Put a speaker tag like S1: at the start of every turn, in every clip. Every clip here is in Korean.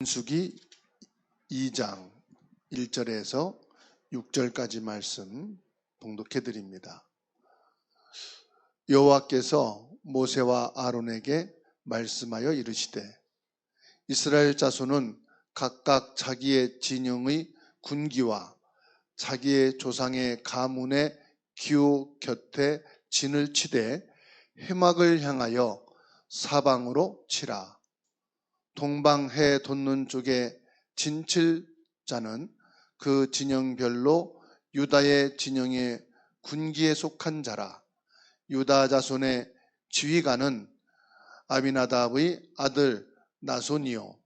S1: 민수기 2장 1절에서 6절까지 말씀 봉독해 드립니다. 여호와께서 모세와 아론에게 말씀하여 이르시되 이스라엘 자손은 각각 자기의 진영의 군기와 자기의 조상의 가문의 기호 곁에 진을 치되 해막을 향하여 사방으로 치라. 동방해 돋는 쪽에 진칠 자는 그 진영별로 유다의 진영의 군기에 속한 자라. 유다 자손의 지휘관은 아비나답의 아들 나손이요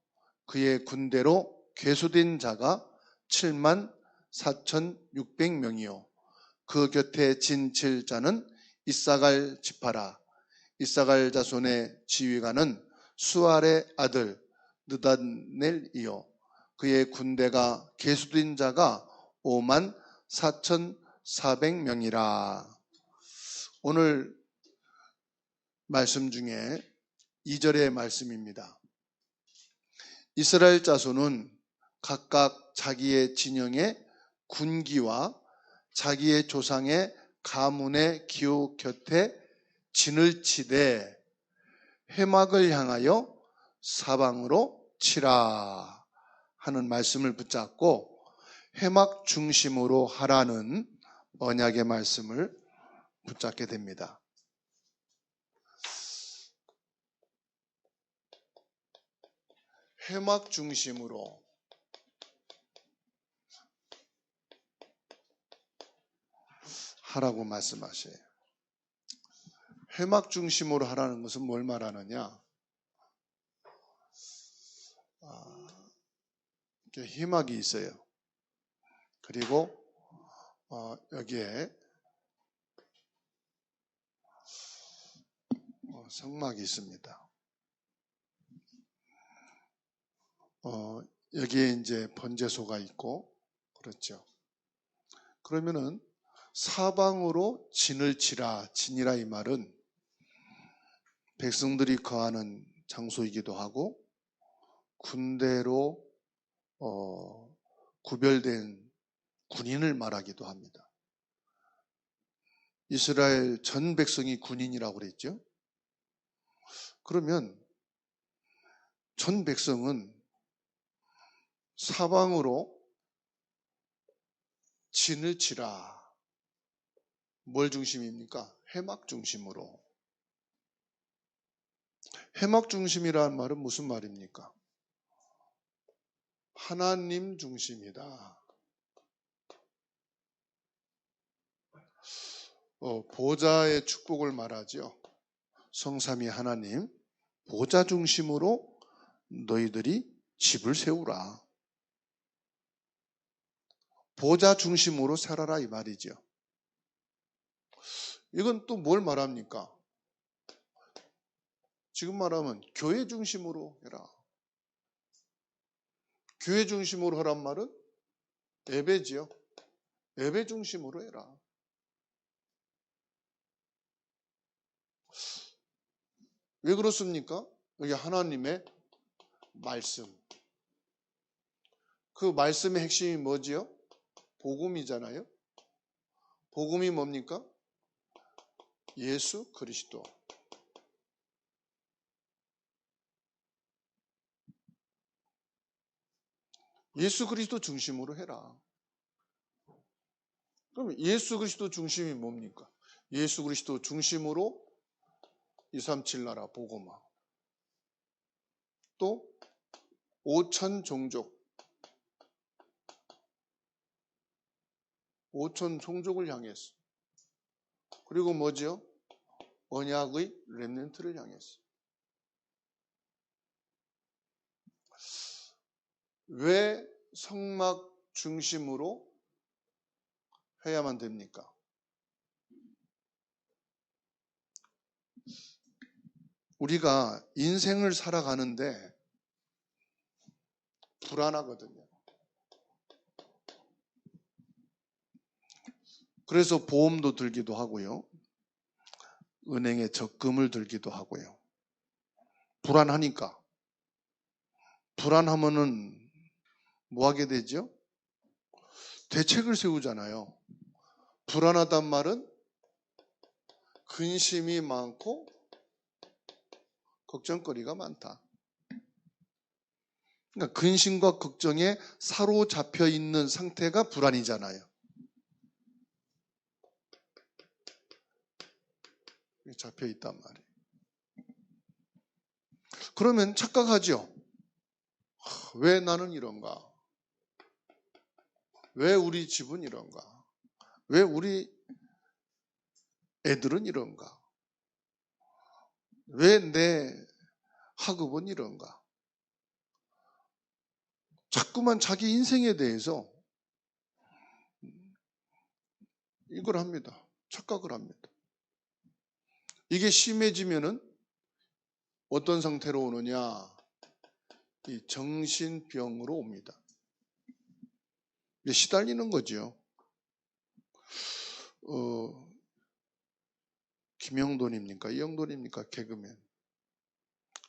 S1: 그의 군대로 괴수된 자가 74,600명이요 그 곁에 진칠 자는 이사갈 지파라. 이사갈 자손의 지휘관은 수알의 아들 느다넬이요 그의 군대가 계수된 자가 54,400명이라. 오늘 말씀 중에 2절의 말씀입니다. 이스라엘 자손은 각각 자기의 진영의 군기와 자기의 조상의 가문의 기호 곁에 진을 치되 해막을 향하여 사방으로 치라 하는 말씀을 붙잡고 해막 중심으로 하라는 언약의 말씀을 붙잡게 됩니다. 해막 중심으로 하라고 말씀하셔요. 해막 중심으로 하라는 것은 뭘 말하느냐? 이렇게 해막이 있어요. 그리고 여기에 성막이 있습니다. 여기에 이제 번제소가 있고 그렇죠. 그러면은 사방으로 진을 치라. 진이라 이 말은 백성들이 거하는 장소이기도 하고 군대로 구별된 군인을 말하기도 합니다. 이스라엘 전 백성이 군인이라고 그랬죠. 그러면 전 백성은 사방으로 진을 치라. 뭘 중심입니까? 해막 중심으로. 해막 중심이라는 말은 무슨 말입니까? 하나님 중심이다. 보좌의 축복을 말하죠. 성삼위 하나님, 보좌 중심으로 너희들이 집을 세우라. 보좌 중심으로 살아라 이 말이죠. 이건 또 뭘 말합니까? 지금 말하면 교회 중심으로 해라. 교회 중심으로 하란 말은 예배지요. 예배 중심으로 해라. 왜 그렇습니까? 여기 하나님의 말씀. 그 말씀의 핵심이 뭐지요? 복음이잖아요. 복음이 뭡니까? 예수 그리스도. 예수 그리스도 중심으로 해라. 그럼 예수 그리스도 중심이 뭡니까? 예수 그리스도 중심으로 237 나라 복음화. 또 5천 종족. 5천 종족을 향해서. 그리고 뭐죠? 언약의 렘넌트를 향해서. 왜 성막 중심으로 해야만 됩니까? 우리가 인생을 살아가는데 불안하거든요. 그래서 보험도 들기도 하고요. 은행에 적금을 들기도 하고요. 불안하니까. 불안하면은 뭐 하게 되죠? 대책을 세우잖아요. 불안하단 말은 근심이 많고 걱정거리가 많다. 그러니까 근심과 걱정에 사로잡혀 있는 상태가 불안이잖아요. 잡혀 있단 말이에요. 그러면 착각하죠. 왜 나는 이런가? 왜 우리 집은 이런가? 왜 우리 애들은 이런가? 왜 내 학업은 이런가? 자꾸만 자기 인생에 대해서 이걸 합니다. 착각을 합니다. 이게 심해지면은 어떤 상태로 오느냐? 이 정신병으로 옵니다. 시달리는 거죠. 김영돈입니까? 이영돈입니까? 개그맨.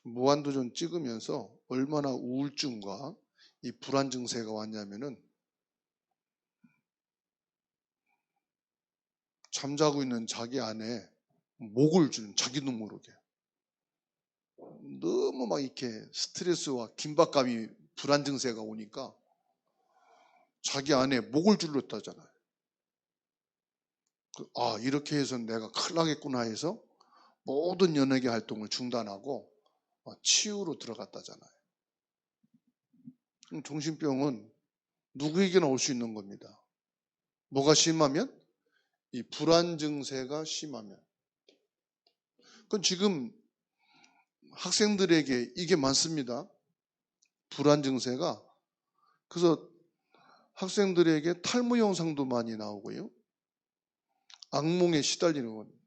S1: 무한도전 찍으면서 얼마나 우울증과 이 불안 증세가 왔냐면은 잠자고 있는 자기 안에 목을 주는 자기도 모르게 너무 막 이렇게 스트레스와 긴박감이 불안 증세가 오니까 자기 안에 목을 줄였다잖아요. 아, 이렇게 해서 내가 큰일 나겠구나 해서 모든 연예계 활동을 중단하고 치유로 들어갔다잖아요. 정신병은 누구에게나 올 수 있는 겁니다. 뭐가 심하면? 이 불안 증세가 심하면. 그건 지금 학생들에게 이게 많습니다. 불안 증세가. 그래서 학생들에게 탈모 영상도 많이 나오고요. 악몽에 시달리는 겁니다.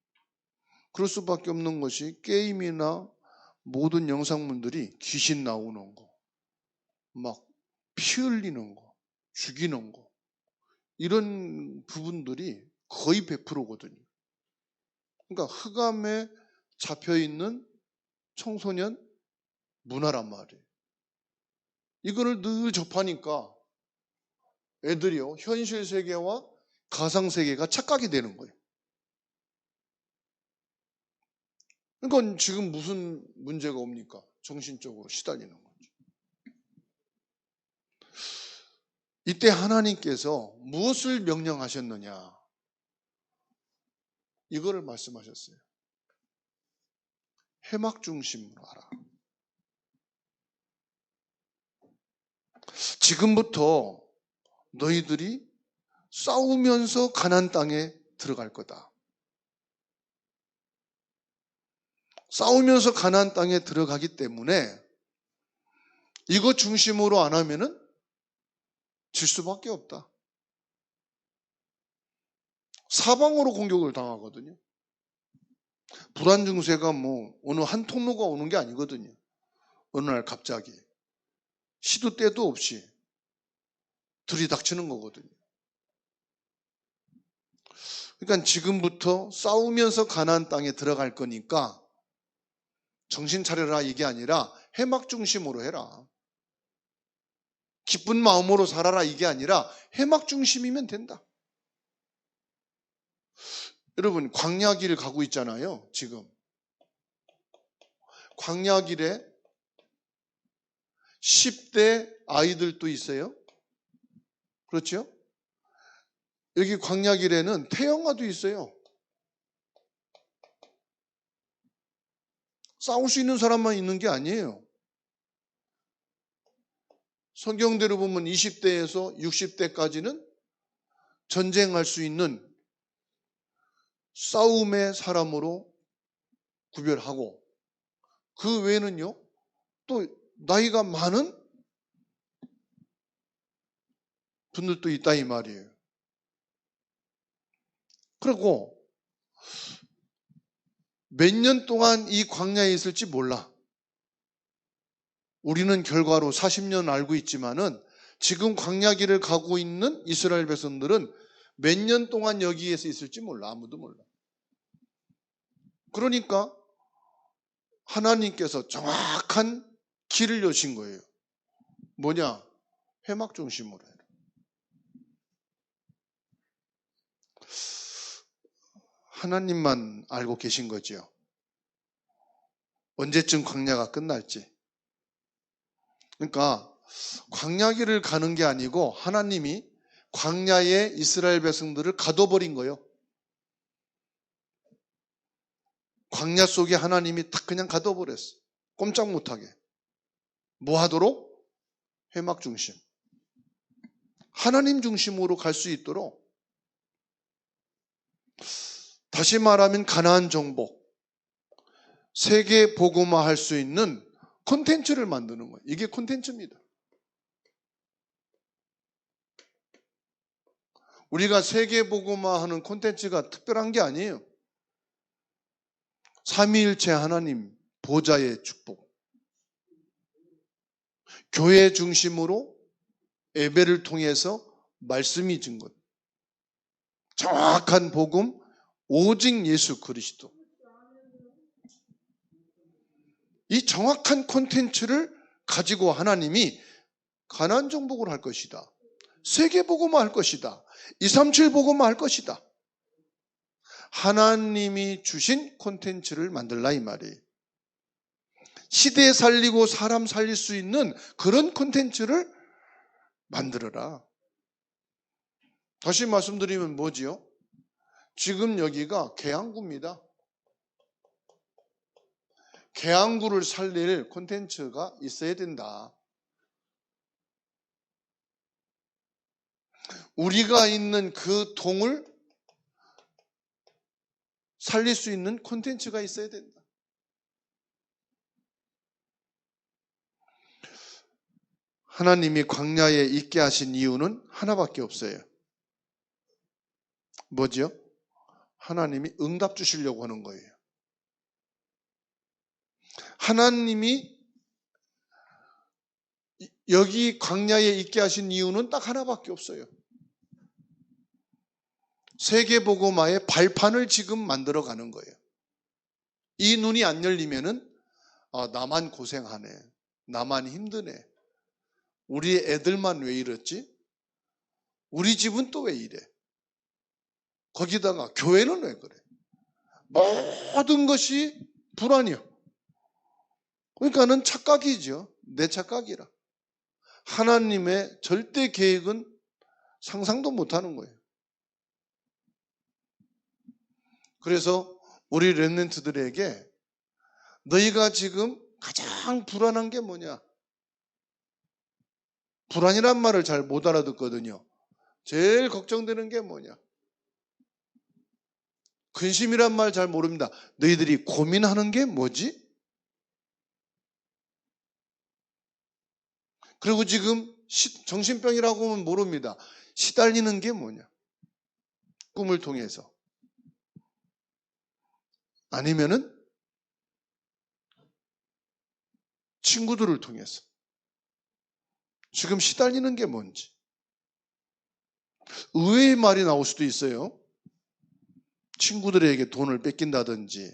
S1: 그럴 수밖에 없는 것이 게임이나 모든 영상물들이 귀신 나오는 거, 막 피 흘리는 거, 죽이는 거, 이런 부분들이 거의 100%거든요. 그러니까 흑암에 잡혀있는 청소년 문화란 말이에요. 이거를 늘 접하니까 애들이요, 현실 세계와 가상 세계가 착각이 되는 거예요. 그러니까 지금 무슨 문제가 옵니까? 정신적으로 시달리는 거죠. 이때 하나님께서 무엇을 명령하셨느냐? 이거를 말씀하셨어요. 해막 중심으로 하라. 지금부터 너희들이 싸우면서 가나안 땅에 들어갈 거다. 싸우면서 가나안 땅에 들어가기 때문에 이것 중심으로 안 하면은 질 수밖에 없다. 사방으로 공격을 당하거든요. 불안 증세가 뭐 어느 한 통로가 오는 게 아니거든요. 어느 날 갑자기 시도 때도 없이 들이닥치는 거거든요. 그러니까 지금부터 싸우면서 가나안 땅에 들어갈 거니까 정신 차려라 이게 아니라 해막 중심으로 해라. 기쁜 마음으로 살아라 이게 아니라 해막 중심이면 된다. 여러분 광야길을 가고 있잖아요. 지금 광야길에 10대 아이들도 있어요. 그렇죠? 여기 광야길에는 태영아도 있어요. 싸울 수 있는 사람만 있는 게 아니에요. 성경대로 보면 20대에서 60대까지는 전쟁할 수 있는 싸움의 사람으로 구별하고 그 외에는요 또 나이가 많은 분들도 있다 이 말이에요. 그리고 몇 년 동안 이 광야에 있을지 몰라. 우리는 결과로 40년 알고 있지만은 지금 광야길을 가고 있는 이스라엘 백성들은 몇 년 동안 여기에서 있을지 몰라. 아무도 몰라. 그러니까 하나님께서 정확한 길을 여신 거예요. 뭐냐? 회막 중심으로 해라. 하나님만 알고 계신 거지요. 언제쯤 광야가 끝날지. 그러니까 광야길을 가는 게 아니고 하나님이 광야에 이스라엘 백성들을 가둬버린 거예요. 광야 속에 하나님이 딱 그냥 가둬버렸어. 꼼짝 못하게. 뭐 하도록? 회막 중심. 하나님 중심으로 갈 수 있도록. 다시 말하면 가나안 정복, 세계 복음화 할 수 있는 콘텐츠를 만드는 거예요. 이게 콘텐츠입니다. 우리가 세계 복음화 하는 콘텐츠가 특별한 게 아니에요. 삼위일체 하나님 보좌의 축복. 교회 중심으로 예배를 통해서 말씀이 준 것. 정확한 복음, 오직 예수 그리스도. 이 정확한 콘텐츠를 가지고 하나님이 가나안 정복을 할 것이다. 세계 복음화 할 것이다. 237 복음화 할 것이다. 하나님이 주신 콘텐츠를 만들라 이 말이에요. 시대 살리고 사람 살릴 수 있는 그런 콘텐츠를 만들어라. 다시 말씀드리면 뭐지요? 지금 여기가 계양구입니다. 계양구를 살릴 콘텐츠가 있어야 된다. 우리가 있는 그 동을 살릴 수 있는 콘텐츠가 있어야 된다. 하나님이 광야에 있게 하신 이유는 하나밖에 없어요. 뭐죠? 하나님이 응답 주시려고 하는 거예요. 하나님이 여기 광야에 있게 하신 이유는 딱 하나밖에 없어요. 세계복음화의 발판을 지금 만들어가는 거예요. 이 눈이 안 열리면은 나만 고생하네. 나만 힘드네. 우리 애들만 왜 이렇지? 우리 집은 또 왜 이래? 거기다가 교회는 왜 그래? 모든 것이 불안이요. 그러니까는 착각이죠. 내 착각이라. 하나님의 절대 계획은 상상도 못하는 거예요. 그래서 우리 렘넌트들에게 너희가 지금 가장 불안한 게 뭐냐? 불안이란 말을 잘 못 알아듣거든요. 제일 걱정되는 게 뭐냐? 근심이란 말 잘 모릅니다. 너희들이 고민하는 게 뭐지? 그리고 지금 정신병이라고 하면 모릅니다. 시달리는 게 뭐냐? 꿈을 통해서. 아니면은 친구들을 통해서. 지금 시달리는 게 뭔지. 의외의 말이 나올 수도 있어요. 친구들에게 돈을 뺏긴다든지,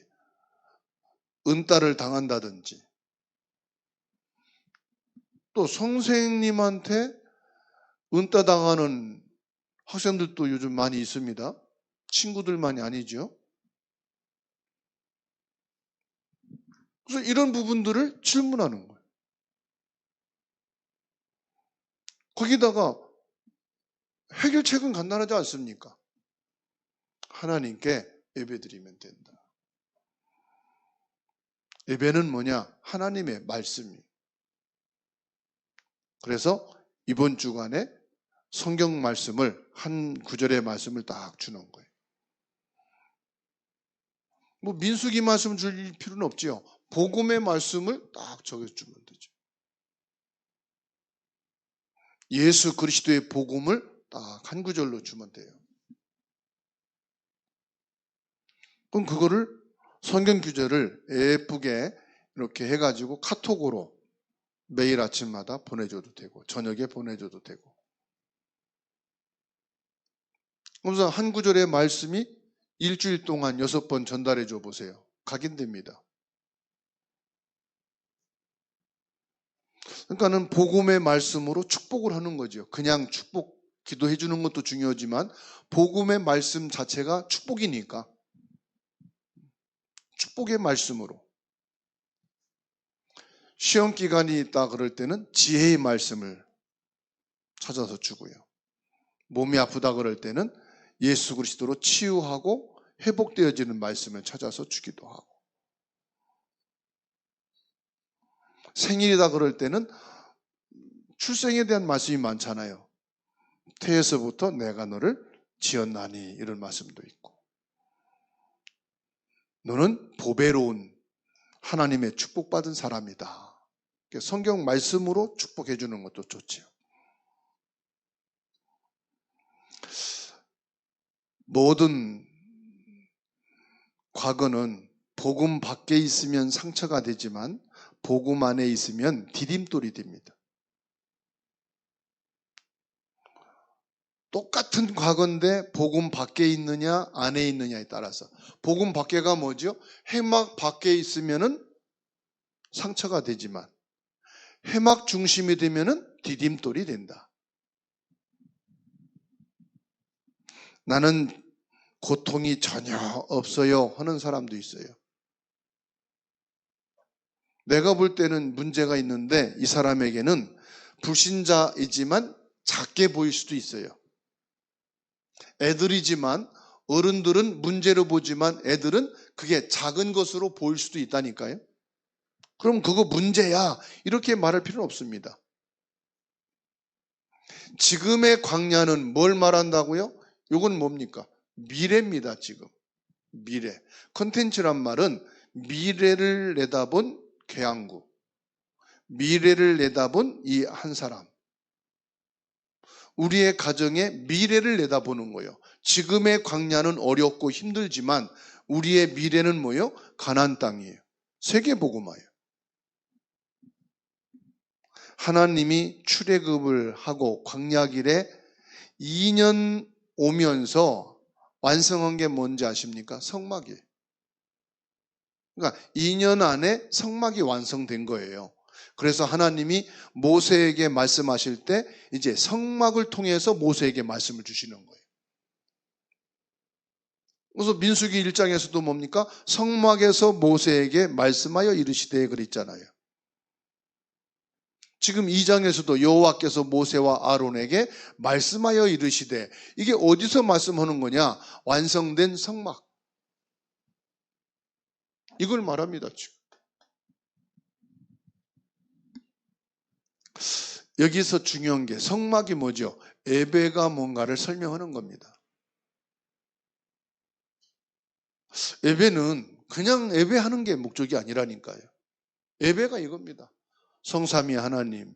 S1: 은따를 당한다든지, 또 선생님한테 은따 당하는 학생들도 요즘 많이 있습니다. 친구들만이 아니죠. 그래서 이런 부분들을 질문하는 거예요. 거기다가 해결책은 간단하지 않습니까? 하나님께 예배드리면 된다. 예배는 뭐냐? 하나님의 말씀이. 그래서 이번 주간에 성경 말씀을 한 구절의 말씀을 딱 주는 거예요. 뭐 민수기 말씀 줄 필요는 없지요. 복음의 말씀을 딱 적어주면 되죠. 예수 그리스도의 복음을 딱 한 구절로 주면 돼요. 그럼 그거를 성경 구절을 예쁘게 이렇게 해가지고 카톡으로 매일 아침마다 보내줘도 되고 저녁에 보내줘도 되고. 그래서 한 구절의 말씀이 일주일 동안 6번 전달해 줘 보세요. 각인됩니다. 그러니까는 복음의 말씀으로 축복을 하는 거죠. 그냥 축복 기도해 주는 것도 중요하지만 복음의 말씀 자체가 축복이니까 축복의 말씀으로. 시험 기간이 있다 그럴 때는 지혜의 말씀을 찾아서 주고요. 몸이 아프다 그럴 때는 예수 그리스도로 치유하고 회복되어지는 말씀을 찾아서 주기도 하고, 생일이다 그럴 때는 출생에 대한 말씀이 많잖아요. 태에서부터 내가 너를 지었나니, 이런 말씀도 있고, 너는 보배로운 하나님의 축복받은 사람이다. 성경 말씀으로 축복해 주는 것도 좋지요. 모든 과거는 복음 밖에 있으면 상처가 되지만 복음 안에 있으면 디딤돌이 됩니다. 똑같은 과거인데 복음 밖에 있느냐 안에 있느냐에 따라서, 복음 밖에가 뭐죠? 해막 밖에 있으면은 상처가 되지만 해막 중심이 되면은 디딤돌이 된다. 나는 고통이 전혀 없어요 하는 사람도 있어요. 내가 볼 때는 문제가 있는데 이 사람에게는 불신자이지만 작게 보일 수도 있어요. 애들이지만 어른들은 문제로 보지만 애들은 그게 작은 것으로 보일 수도 있다니까요. 그럼 그거 문제야 이렇게 말할 필요는 없습니다. 지금의 광야는 뭘 말한다고요? 이건 뭡니까? 미래입니다. 지금 미래. 컨텐츠란 말은 미래를 내다본 개항구, 미래를 내다본 이 한 사람, 우리의 가정에 미래를 내다보는 거예요. 지금의 광야는 어렵고 힘들지만 우리의 미래는 뭐예요? 가나안 땅이에요. 세계복음화예요. 하나님이 출애굽을 하고 광야길에 2년 오면서 완성한 게 뭔지 아십니까? 성막이에요. 그러니까 2년 안에 성막이 완성된 거예요. 그래서 하나님이 모세에게 말씀하실 때 이제 성막을 통해서 모세에게 말씀을 주시는 거예요. 그래서 민수기 1장에서도 뭡니까? 성막에서 모세에게 말씀하여 이르시되 그랬잖아요. 지금 2장에서도 여호와께서 모세와 아론에게 말씀하여 이르시되, 이게 어디서 말씀하는 거냐? 완성된 성막. 이걸 말합니다. 지금. 여기서 중요한 게 성막이 뭐죠? 예배가 뭔가를 설명하는 겁니다. 예배는 그냥 예배하는 게 목적이 아니라니까요. 예배가 이겁니다. 성삼위 하나님,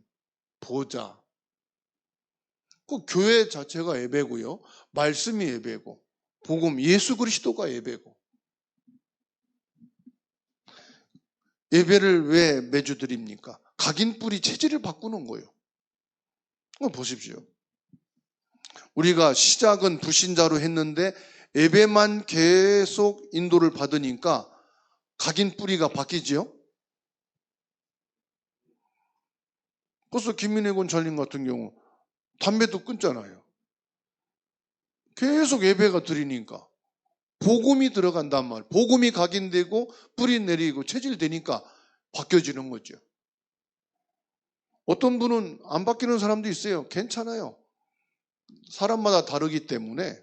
S1: 보좌. 그 교회 자체가 예배고요. 말씀이 예배고, 복음, 예수 그리스도가 예배고. 예배를 왜 매주 드립니까? 각인뿌리 체질을 바꾸는 거예요. 보십시오. 우리가 시작은 불신자로 했는데 예배만 계속 인도를 받으니까 각인뿌리가 바뀌지요. 그래서 김민혜 권사님 같은 경우 담배도 끊잖아요. 계속 예배가 드리니까 복음이 들어간단 말. 복음이 각인되고 뿌리 내리고 체질되니까 바뀌어지는 거죠. 어떤 분은 안 바뀌는 사람도 있어요. 괜찮아요. 사람마다 다르기 때문에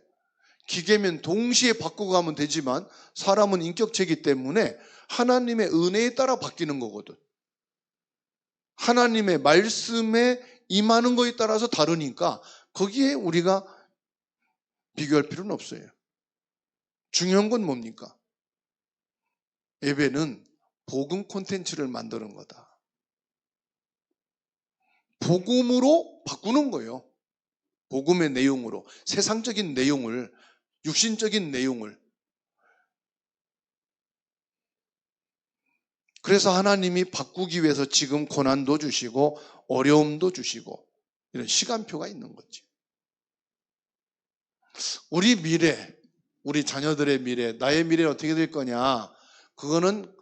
S1: 기계면 동시에 바꾸고 가면 되지만 사람은 인격체이기 때문에 하나님의 은혜에 따라 바뀌는 거거든. 하나님의 말씀에 임하는 거에 따라서 다르니까 거기에 우리가 비교할 필요는 없어요. 중요한 건 뭡니까? 예배는 복음 콘텐츠를 만드는 거다. 복음으로 바꾸는 거예요. 복음의 내용으로. 세상적인 내용을, 육신적인 내용을. 그래서 하나님이 바꾸기 위해서 지금 고난도 주시고 어려움도 주시고 이런 시간표가 있는 거지. 우리 미래, 우리 자녀들의 미래, 나의 미래는 어떻게 될 거냐? 그거는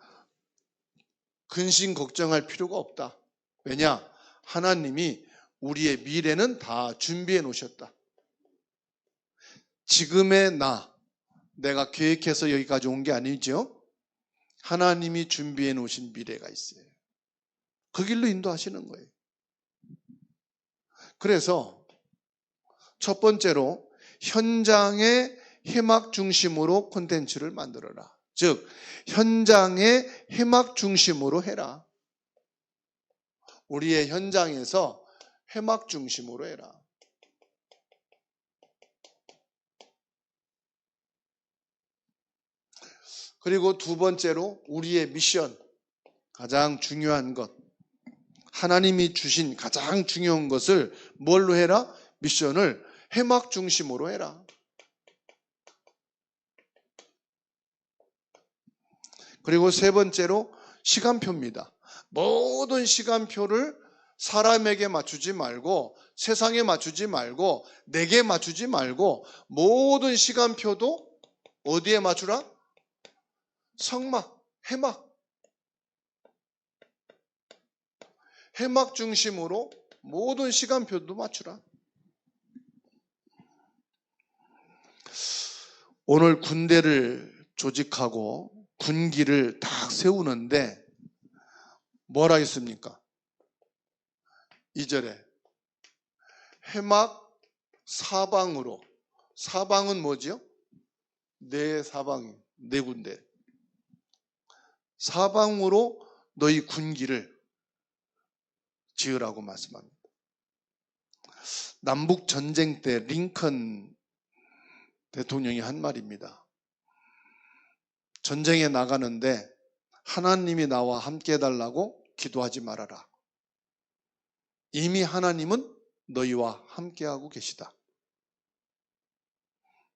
S1: 근심 걱정할 필요가 없다. 왜냐? 하나님이 우리의 미래는 다 준비해 놓으셨다. 지금의 내가 계획해서 여기까지 온 게 아니죠. 하나님이 준비해 놓으신 미래가 있어요. 그 길로 인도하시는 거예요. 그래서 첫 번째로 현장의 해막 중심으로 콘텐츠를 만들어라. 즉 현장의 해막 중심으로 해라. 우리의 현장에서 해막 중심으로 해라. 그리고 두 번째로 우리의 미션, 가장 중요한 것, 하나님이 주신 가장 중요한 것을 뭘로 해라? 미션을 해막 중심으로 해라. 그리고 세 번째로 시간표입니다. 모든 시간표를 사람에게 맞추지 말고, 세상에 맞추지 말고, 내게 맞추지 말고, 모든 시간표도 어디에 맞추라? 성막, 해막 중심으로 모든 시간표도 맞추라. 오늘 군대를 조직하고 군기를 딱 세우는데 뭐라 했습니까? 2절에 해막 사방으로. 사방은 뭐지요? 네 사방이, 네 군데. 사방으로 너희 군기를 지으라고 말씀합니다. 남북 전쟁 때 링컨 대통령이 한 말입니다. 전쟁에 나가는데 하나님이 나와 함께 해달라고 기도하지 말아라. 이미 하나님은 너희와 함께하고 계시다.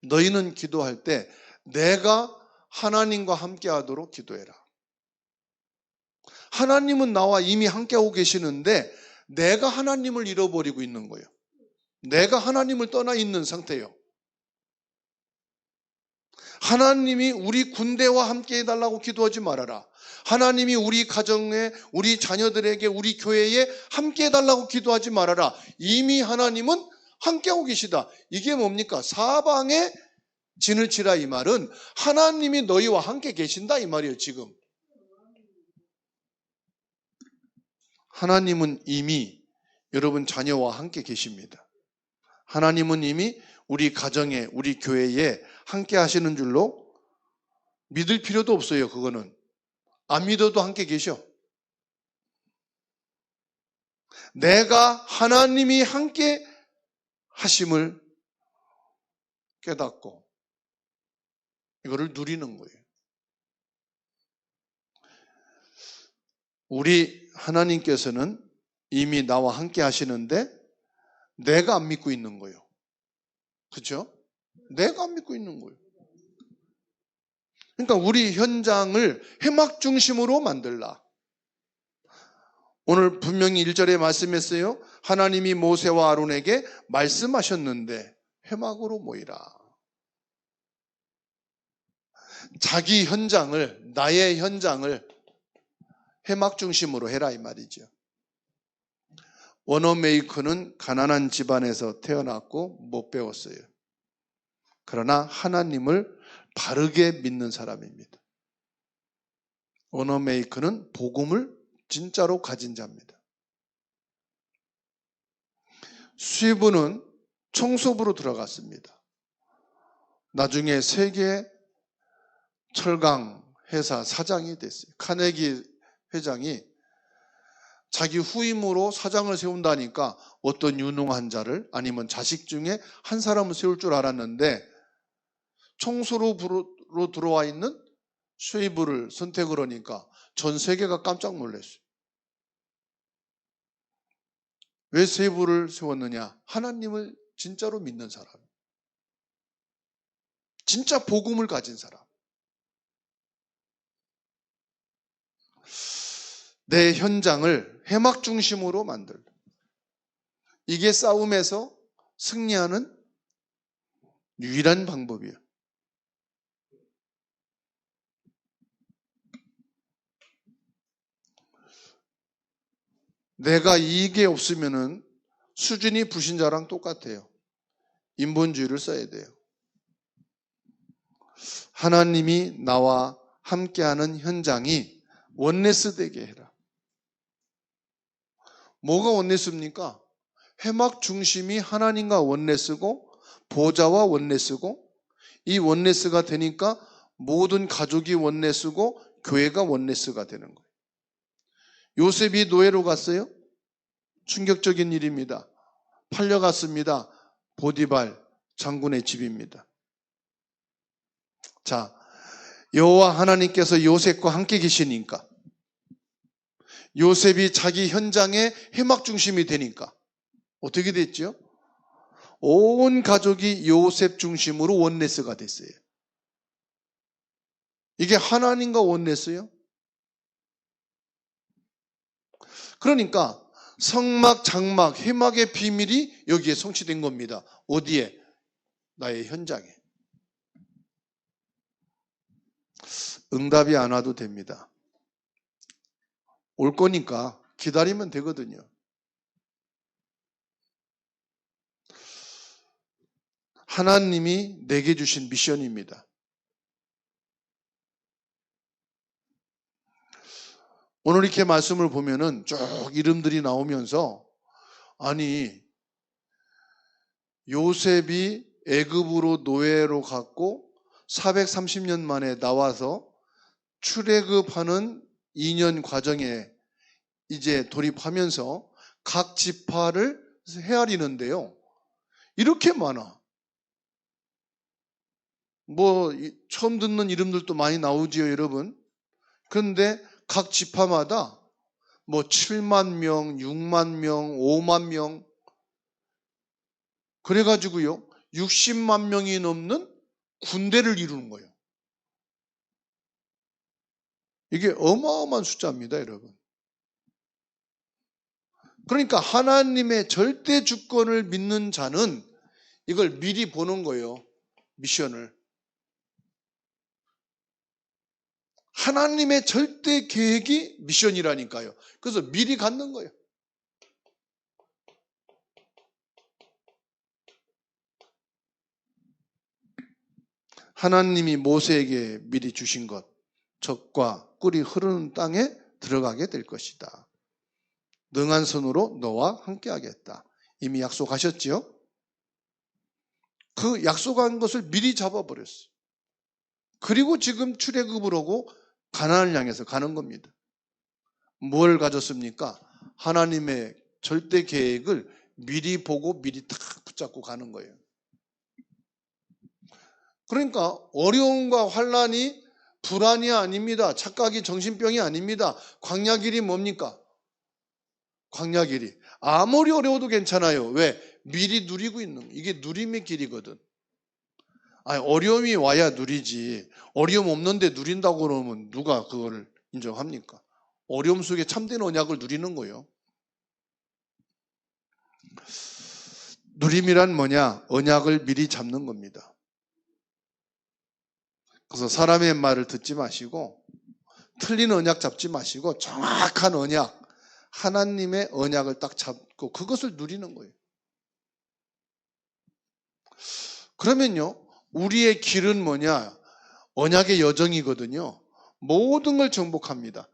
S1: 너희는 기도할 때 내가 하나님과 함께하도록 기도해라. 하나님은 나와 이미 함께하고 계시는데 내가 하나님을 잃어버리고 있는 거예요. 내가 하나님을 떠나 있는 상태예요. 하나님이 우리 군대와 함께 해달라고 기도하지 말아라. 하나님이 우리 가정에, 우리 자녀들에게, 우리 교회에 함께 해달라고 기도하지 말아라. 이미 하나님은 함께하고 계시다. 이게 뭡니까? 사방에 진을 치라 이 말은 하나님이 너희와 함께 계신다 이 말이에요. 지금 하나님은 이미 여러분 자녀와 함께 계십니다. 하나님은 이미 우리 가정에, 우리 교회에 함께 하시는 줄로 믿을 필요도 없어요. 그거는 안 믿어도 함께 계셔. 내가 하나님이 함께 하심을 깨닫고 이거를 누리는 거예요. 우리 하나님께서는 이미 나와 함께 하시는데 내가 안 믿고 있는 거예요. 그렇죠? 내가 안 믿고 있는 거예요. 그러니까 우리 현장을 해막 중심으로 만들라. 오늘 분명히 1절에 말씀했어요. 하나님이 모세와 아론에게 말씀하셨는데 해막으로 모이라. 자기 현장을, 나의 현장을 해막 중심으로 해라 이 말이죠. 워너메이커는 가난한 집안에서 태어났고 못 배웠어요. 그러나 하나님을 바르게 믿는 사람입니다. 워너메이커는 복음을 진짜로 가진 자입니다. 스위브는 청소부로 들어갔습니다. 나중에 세계 철강 회사 사장이 됐어요. 카네기 회장이 자기 후임으로 사장을 세운다니까 어떤 유능한 자를 아니면 자식 중에 한 사람을 세울 줄 알았는데 청소로 들어와 있는 스위브를 선택을 하니까 전 세계가 깜짝 놀랐어요. 왜 스위브를 세웠느냐? 하나님을 진짜로 믿는 사람. 진짜 복음을 가진 사람. 내 현장을 해막 중심으로 만들다. 이게 싸움에서 승리하는 유일한 방법이에요. 내가 이게 없으면은 수준이 불신자랑 똑같아요. 인본주의를 써야 돼요. 하나님이 나와 함께하는 현장이 원네스 되게 해라. 뭐가 원네스입니까? 회막 중심이 하나님과 원네스고 보좌와 원네스고, 이 원네스가 되니까 모든 가족이 원네스고 교회가 원네스가 되는 거예요. 요셉이 노예로 갔어요. 충격적인 일입니다. 팔려갔습니다. 보디발 장군의 집입니다. 자, 여호와 하나님께서 요셉과 함께 계시니까, 요셉이 자기 현장의 해막 중심이 되니까 어떻게 됐죠? 온 가족이 요셉 중심으로 원네스가 됐어요. 이게 하나님과 원네스요. 그러니까 성막, 장막, 해막의 비밀이 여기에 성취된 겁니다. 어디에? 나의 현장에. 응답이 안 와도 됩니다. 올 거니까 기다리면 되거든요. 하나님이 내게 주신 미션입니다. 오늘 이렇게 말씀을 보면은 쭉 이름들이 나오면서, 아니, 요셉이 애굽으로 노예로 갔고 430년 만에 나와서 출애굽하는 2년 과정에 이제 돌입하면서 각 지파를 헤아리는데요. 이렇게 많아. 뭐 처음 듣는 이름들도 많이 나오지요, 여러분. 그런데 각 지파마다 뭐 7만 명, 6만 명, 5만 명, 그래가지고요 60만 명이 넘는 군대를 이루는 거예요. 이게 어마어마한 숫자입니다, 여러분. 그러니까 하나님의 절대 주권을 믿는 자는 이걸 미리 보는 거예요. 미션을. 하나님의 절대 계획이 미션이라니까요. 그래서 미리 갖는 거예요. 하나님이 모세에게 미리 주신 것, 젖과 꿀이 흐르는 땅에 들어가게 될 것이다. 능한 손으로 너와 함께 하겠다. 이미 약속하셨지요? 그 약속한 것을 미리 잡아버렸어요. 그리고 지금 출애굽을 하고 가나안을 향해서 가는 겁니다. 뭘 가졌습니까? 하나님의 절대 계획을 미리 보고 미리 딱 붙잡고 가는 거예요. 그러니까 어려움과 환난이 불안이 아닙니다. 착각이 정신병이 아닙니다. 광야길이 뭡니까? 광야길이. 아무리 어려워도 괜찮아요. 왜? 미리 누리고 있는, 이게 누림의 길이거든. 아니, 어려움이 와야 누리지. 어려움 없는데 누린다고 그러면 누가 그거를 인정합니까? 어려움 속에 참된 언약을 누리는 거예요. 누림이란 뭐냐? 언약을 미리 잡는 겁니다. 그래서 사람의 말을 듣지 마시고, 틀린 언약 잡지 마시고, 정확한 언약, 하나님의 언약을 딱 잡고 그것을 누리는 거예요. 그러면요, 우리의 길은 뭐냐? 언약의 여정이거든요. 모든 걸 정복합니다.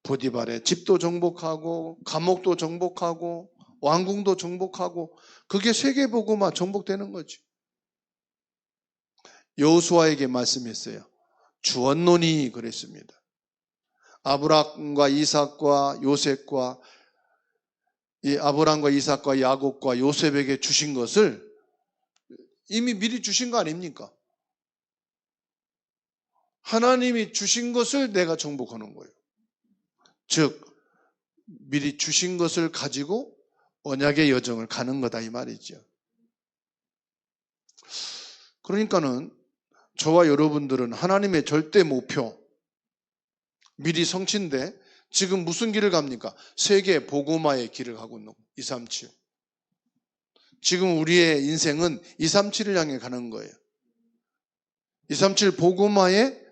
S1: 보디발의 집도 정복하고, 감옥도 정복하고, 왕궁도 정복하고, 그게 세계복음화 정복되는 거지. 여호수아에게 말씀했어요. 주언노니 그랬습니다. 아브람과 이삭과 요셉과, 이 아브람과 이삭과 야곱과 요셉에게 주신 것을 이미 미리 주신 거 아닙니까? 하나님이 주신 것을 내가 정복하는 거예요. 즉 미리 주신 것을 가지고 언약의 여정을 가는 거다, 이 말이죠. 그러니까는 저와 여러분들은 하나님의 절대 목표, 미리 성취인데 지금 무슨 길을 갑니까? 세계 복음화의 길을 가고 있는 237. 지금 우리의 인생은 237을 향해 가는 거예요. 237 복음화의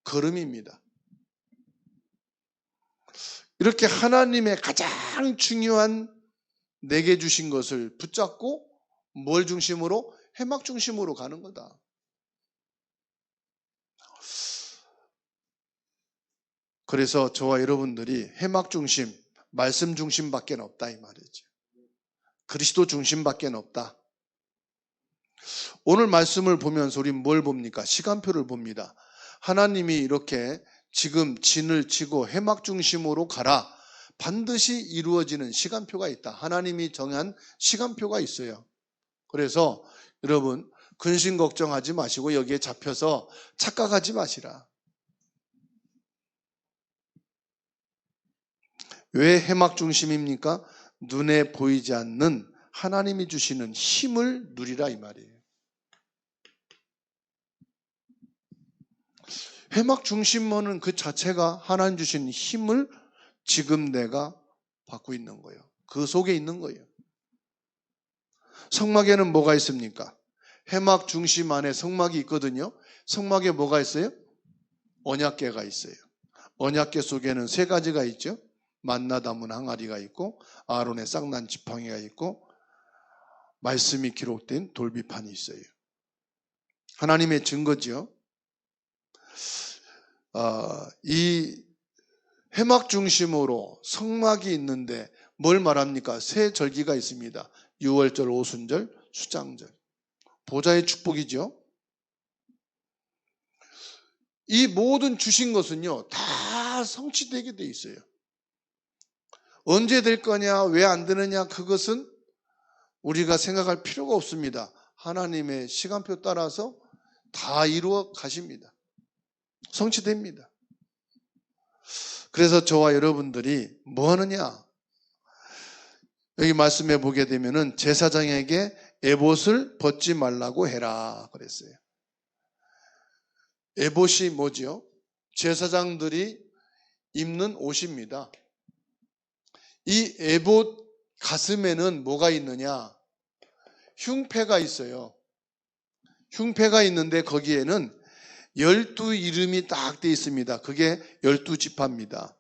S1: 걸음입니다. 이렇게 하나님의 가장 중요한 내게 주신 것을 붙잡고 뭘 중심으로? 해막 중심으로 가는 거다. 그래서 저와 여러분들이 해막 중심, 말씀 중심밖에 없다 이 말이죠. 그리스도 중심밖에 없다. 오늘 말씀을 보면서 우리 뭘 봅니까? 시간표를 봅니다. 하나님이 이렇게 지금 진을 치고 해막 중심으로 가라. 반드시 이루어지는 시간표가 있다. 하나님이 정한 시간표가 있어요. 그래서 여러분 근심 걱정하지 마시고 여기에 잡혀서 착각하지 마시라. 왜 해막 중심입니까? 눈에 보이지 않는 하나님이 주시는 힘을 누리라 이 말이에요. 해막 중심은 그 자체가 하나님 주신 힘을 지금 내가 받고 있는 거예요. 그 속에 있는 거예요. 성막에는 뭐가 있습니까? 해막 중심 안에 성막이 있거든요. 성막에 뭐가 있어요? 언약궤가 있어요. 언약궤 속에는 세 가지가 있죠. 만나 담은 항아리가 있고 아론의 쌍난 지팡이가 있고 말씀이 기록된 돌비판이 있어요. 하나님의 증거지요. 이 해막 중심으로 성막이 있는데 뭘 말합니까? 세 절기가 있습니다. 유월절, 오순절, 수장절. 보좌의 축복이죠. 이 모든 주신 것은요 다 성취되게 돼 있어요. 언제 될 거냐, 왜 안 되느냐, 그것은 우리가 생각할 필요가 없습니다. 하나님의 시간표 따라서 다 이루어 가십니다. 성취됩니다. 그래서 저와 여러분들이 뭐 하느냐? 여기 말씀해 보게 되면은 제사장에게 에봇을 벗지 말라고 해라 그랬어요. 에봇이 뭐지요? 제사장들이 입는 옷입니다. 이 에봇 가슴에는 뭐가 있느냐? 흉패가 있어요. 흉패가 있는데 거기에는 12 이름이 딱 돼 있습니다. 그게 12지파입니다.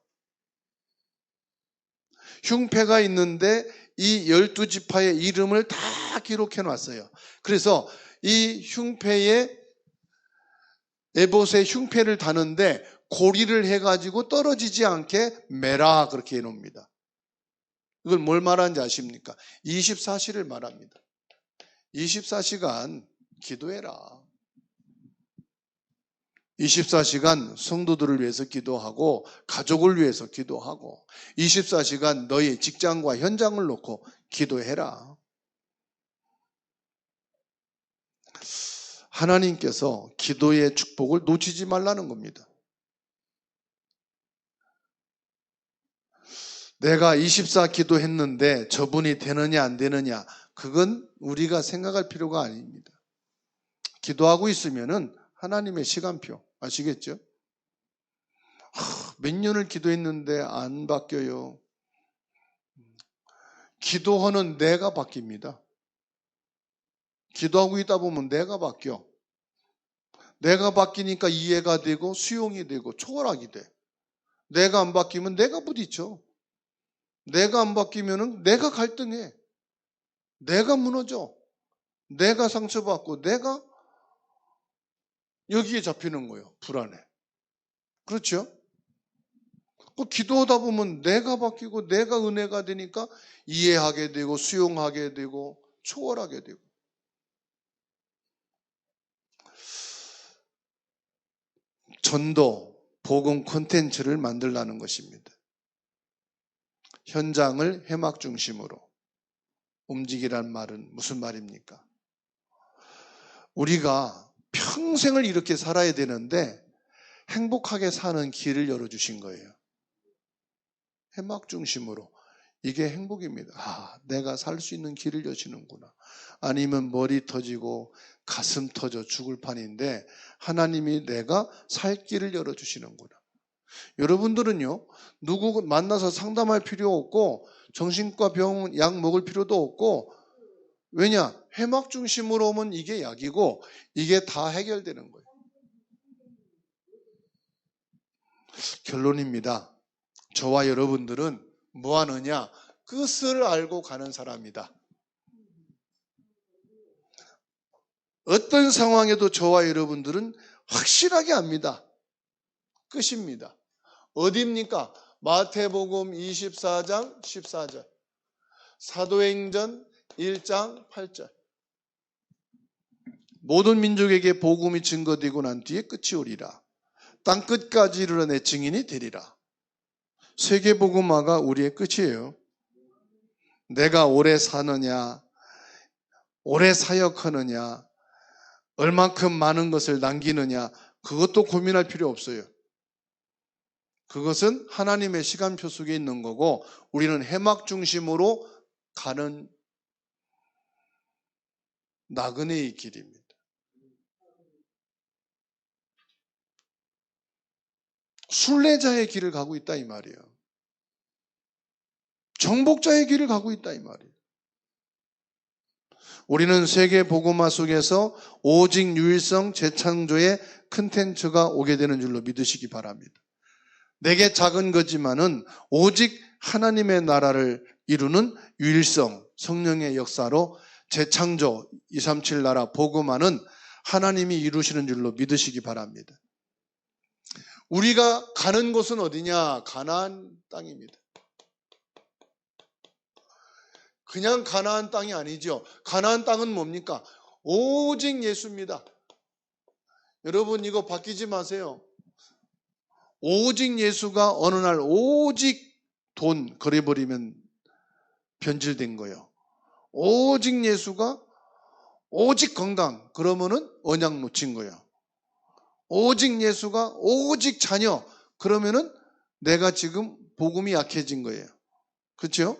S1: 흉패가 있는데 이 12지파의 이름을 다 기록해 놨어요. 그래서 이 흉패에 에봇의 흉패를 다는데 고리를 해가지고 떨어지지 않게 매라 그렇게 해놓습니다. 이걸 뭘 말하는지 아십니까? 24시를 말합니다. 24시간 기도해라. 24시간 성도들을 위해서 기도하고 가족을 위해서 기도하고 24시간 너의 직장과 현장을 놓고 기도해라. 하나님께서 기도의 축복을 놓치지 말라는 겁니다. 내가 24 기도했는데 저분이 되느냐 안 되느냐 그건 우리가 생각할 필요가 아닙니다. 기도하고 있으면은 하나님의 시간표 아시겠죠? 몇 년을 기도했는데 안 바뀌어요. 기도하는 내가 바뀝니다. 기도하고 있다 보면 내가 바뀌어. 내가 바뀌니까 이해가 되고 수용이 되고 초월하게 돼. 내가 안 바뀌면 내가 부딪혀. 내가 안 바뀌면은 내가 갈등해. 내가 무너져. 내가 상처받고 내가 여기에 잡히는 거예요. 불안해. 그렇죠? 기도하다 보면 내가 바뀌고 내가 은혜가 되니까 이해하게 되고 수용하게 되고 초월하게 되고. 전도, 복음 콘텐츠를 만들라는 것입니다. 현장을 해막 중심으로 움직이란 말은 무슨 말입니까? 우리가 평생을 이렇게 살아야 되는데 행복하게 사는 길을 열어주신 거예요. 해막 중심으로. 이게 행복입니다. 내가 살 수 있는 길을 여시는구나. 아니면 머리 터지고 가슴 터져 죽을 판인데 하나님이 내가 살 길을 열어주시는구나. 여러분들은요, 누구 만나서 상담할 필요 없고 정신과 병 약 먹을 필요도 없고 왜냐? 해막 중심으로 오면 이게 약이고 이게 다 해결되는 거예요. 결론입니다. 저와 여러분들은 뭐 하느냐? 끝을 알고 가는 사람이다. 어떤 상황에도 저와 여러분들은 확실하게 압니다. 끝입니다. 어디입니까? 마태복음 24장 14절, 사도행전 1장 8절. 모든 민족에게 복음이 증거되고 난 뒤에 끝이 오리라. 땅 끝까지 이르러 내 증인이 되리라. 세계복음화가 우리의 끝이에요. 내가 오래 사느냐, 오래 사역하느냐, 얼만큼 많은 것을 남기느냐, 그것도 고민할 필요 없어요. 그것은 하나님의 시간표 속에 있는 거고, 우리는 해막 중심으로 가는 나그네의 길입니다. 순례자의 길을 가고 있다 이 말이에요. 정복자의 길을 가고 있다 이 말이에요. 우리는 세계 복음화 속에서 오직 유일성 재창조의 컨텐츠가 오게 되는 줄로 믿으시기 바랍니다. 내게 작은 거지만은 오직 하나님의 나라를 이루는 유일성, 성령의 역사로 재창조, 237 나라 복음화는 하나님이 이루시는 줄로 믿으시기 바랍니다. 우리가 가는 곳은 어디냐? 가나안 땅입니다. 그냥 가나안 땅이 아니죠. 가나안 땅은 뭡니까? 오직 예수입니다. 여러분 이거 바뀌지 마세요. 오직 예수가 어느 날 오직 돈 그래버리면 변질된 거예요. 오직 예수가 오직 건강 그러면은 언약 놓친 거예요. 오직 예수가 오직 자녀 그러면은 내가 지금 복음이 약해진 거예요. 그렇죠?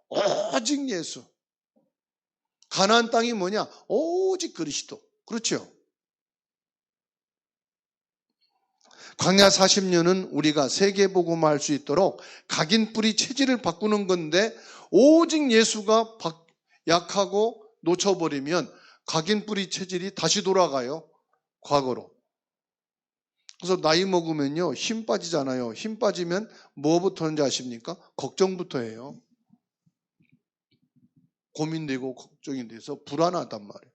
S1: 오직 예수. 가나안 땅이 뭐냐? 오직 그리스도. 그렇죠? 광야 40년은 우리가 세계복음화 할 수 있도록 각인 뿌리 체질을 바꾸는 건데 오직 예수가 약하고 놓쳐버리면 각인 뿌리 체질이 다시 돌아가요. 과거로. 그래서 나이 먹으면요 힘 빠지잖아요. 힘 빠지면 뭐부터 하는지 아십니까? 걱정부터 해요. 고민되고 걱정이 돼서 불안하단 말이에요.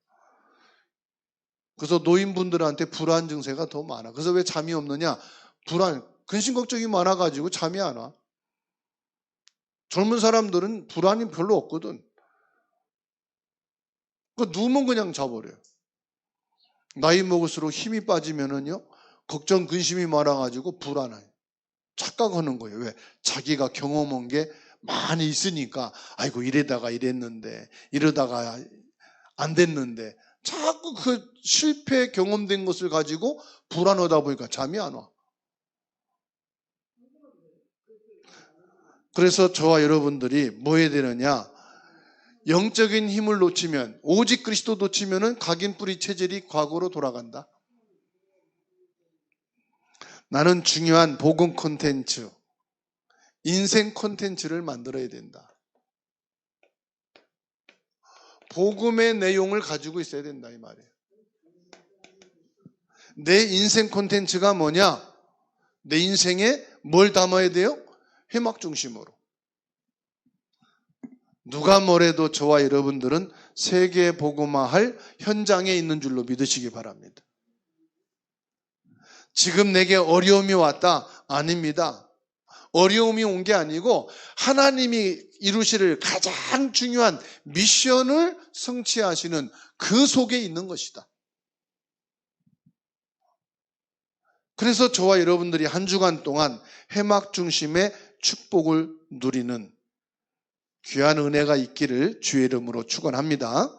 S1: 그래서 노인분들한테 불안 증세가 더 많아. 그래서 왜 잠이 없느냐? 불안, 근심 걱정이 많아가지고 잠이 안 와. 젊은 사람들은 불안이 별로 없거든. 누우면 그냥 자버려요. 나이 먹을수록 힘이 빠지면은요, 걱정, 근심이 많아가지고 불안해요. 착각하는 거예요. 왜? 자기가 경험한 게 많이 있으니까, 아이고, 이러다가 이랬는데, 이러다가 안 됐는데, 자꾸 그 실패 경험된 것을 가지고 불안하다 보니까 잠이 안 와. 그래서 저와 여러분들이 뭐 해야 되느냐? 영적인 힘을 놓치면, 오직 그리스도 놓치면은 각인 뿌리 체질이 과거로 돌아간다. 나는 중요한 복음 콘텐츠, 인생 콘텐츠를 만들어야 된다. 복음의 내용을 가지고 있어야 된다 이 말이에요. 내 인생 콘텐츠가 뭐냐? 내 인생에 뭘 담아야 돼요? 해막 중심으로. 누가 뭐래도 저와 여러분들은 세계 복음화할 현장에 있는 줄로 믿으시기 바랍니다. 지금 내게 어려움이 왔다? 아닙니다. 어려움이 온 게 아니고 하나님이 이루실 가장 중요한 미션을 성취하시는 그 속에 있는 것이다. 그래서 저와 여러분들이 한 주간 동안 해막 중심의 축복을 누리는 귀한 은혜가 있기를 주의 이름으로 축원합니다.